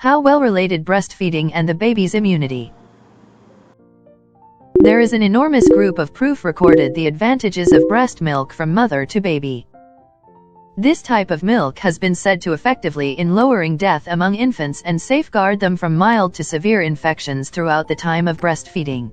How well related breastfeeding and the baby's immunity. There is an enormous group of proof recorded the advantages of breast milk from mother to baby. This type of milk has been said to effectively in lowering death among infants and safeguard them from mild to severe infections throughout the time of breastfeeding.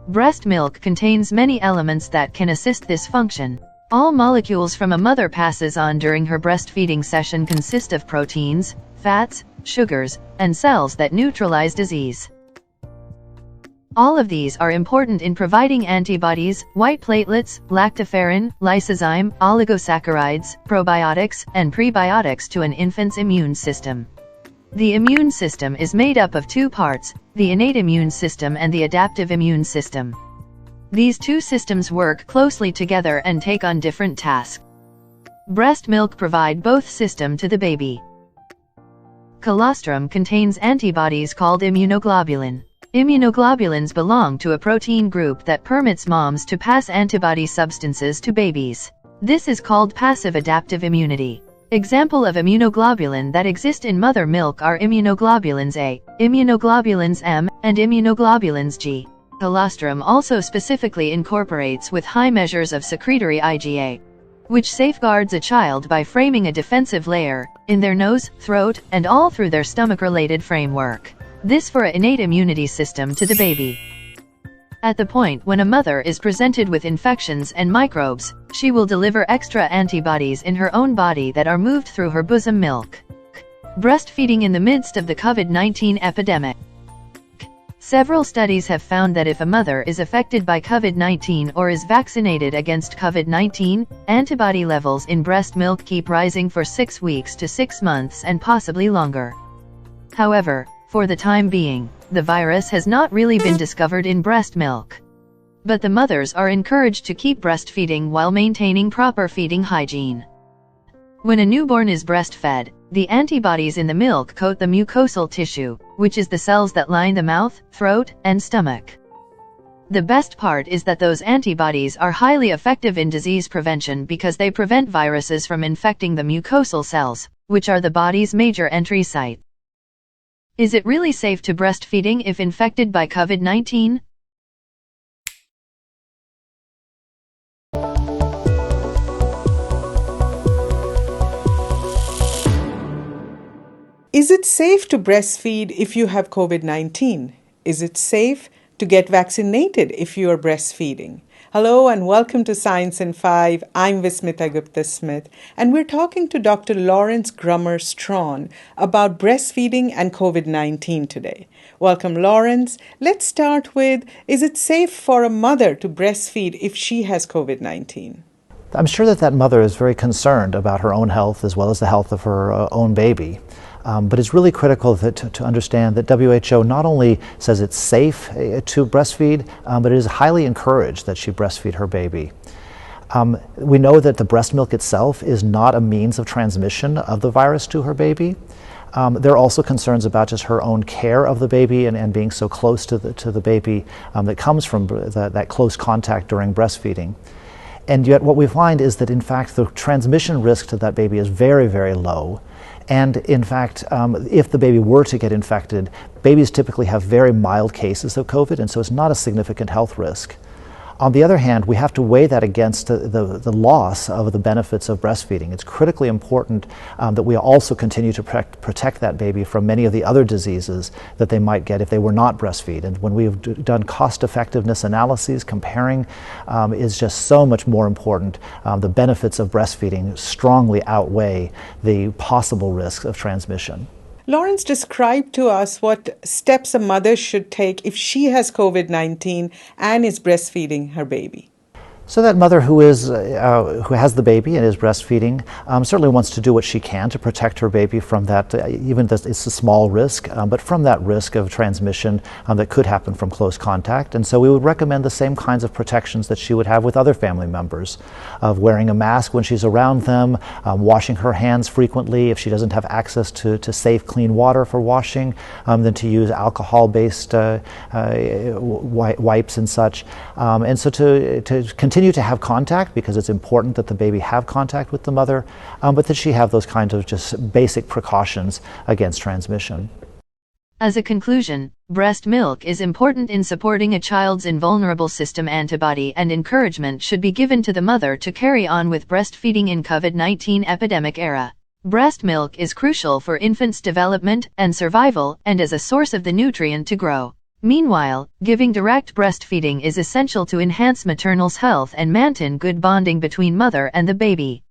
Breast milk contains many elements that can assist this function. All molecules from a mother passes on during her breastfeeding session consist of proteins, fats, sugars, and cells that neutralize disease. All of these are important in providing antibodies, white platelets, lactoferrin, lysozyme, oligosaccharides, probiotics, and prebiotics to an infant's immune system. The immune system is made up of two parts, the innate immune system and the adaptive immune system. These two systems work closely together and take on different tasks. Breast milk provide both system to the baby. Colostrum contains antibodies called immunoglobulin. Immunoglobulins belong to a protein group that permits moms to pass antibody substances to babies. This is called passive adaptive immunity. Example of immunoglobulin that exist in mother milk are immunoglobulins A, immunoglobulins M, and immunoglobulins G. Colostrum also specifically incorporates with high measures of secretory IgA, which safeguards a child by framing a defensive layer in their nose, throat, and all through their stomach-related framework. This for an innate immunity system to the baby. At the point when a mother is presented with infections and microbes, she will deliver extra antibodies in her own body that are moved through her bosom milk. Breastfeeding in the midst of the COVID-19 epidemic. Several studies have found that if a mother is affected by COVID-19 or is vaccinated against COVID-19, antibody levels in breast milk keep rising for 6 weeks to 6 months and possibly longer. However, for the time being, the virus has not really been discovered in breast milk. But the mothers are encouraged to keep breastfeeding while maintaining proper feeding hygiene. When a newborn is breastfed, the antibodies in the milk coat the mucosal tissue, which is the cells that line the mouth, throat, and stomach. The best part is that those antibodies are highly effective in disease prevention because they prevent viruses from infecting the mucosal cells, which are the body's major entry site. Is it really safe to breastfeeding if infected by COVID-19? Is it safe to breastfeed if you have COVID-19? Is it safe to get vaccinated if you are breastfeeding? Hello and welcome to Science in 5. I'm Vismita Gupta-Smith and we're talking to Dr. Lawrence Grummer-Strawn about breastfeeding and COVID-19 today. Welcome, Lawrence. Let's start with, is it safe for a mother to breastfeed if she has COVID-19? I'm sure that mother is very concerned about her own health as well as the health of her own baby. But it's really critical to understand that WHO not only says it's safe to breastfeed, but it is highly encouraged that she breastfeed her baby. We know that the breast milk itself is not a means of transmission of the virus to her baby. There are also concerns about just her own care of the baby and being so close to the baby that comes from that close contact during breastfeeding. And yet what we find is that in fact the transmission risk to that baby is very, very low. And in fact, if the baby were to get infected, babies typically have very mild cases of COVID, and so it's not a significant health risk. On the other hand, we have to weigh that against the loss of the benefits of breastfeeding. It's critically important that we also continue to protect that baby from many of the other diseases that they might get if they were not breastfed. And when we've done cost effectiveness analyses, comparing is just so much more important. The benefits of breastfeeding strongly outweigh the possible risks of transmission. Lawrence, describe to us what steps a mother should take if she has COVID-19 and is breastfeeding her baby. So that mother who has the baby and is breastfeeding certainly wants to do what she can to protect her baby from that, even though it's a small risk, but from that risk of transmission that could happen from close contact. And so we would recommend the same kinds of protections that she would have with other family members, of wearing a mask when she's around them, washing her hands frequently if she doesn't have access to safe, clean water for washing, then to use alcohol-based wipes and such. And so to continue to have contact, because it's important that the baby have contact with the mother, but that she have those kinds of just basic precautions against transmission. As a conclusion, breast milk is important in supporting a child's invulnerable system antibody, and encouragement should be given to the mother to carry on with breastfeeding in COVID-19 epidemic era. Breast milk is crucial for infants' development and survival, and as a source of the nutrient to grow. Meanwhile, giving direct breastfeeding is essential to enhance maternal's health and maintain good bonding between mother and the baby.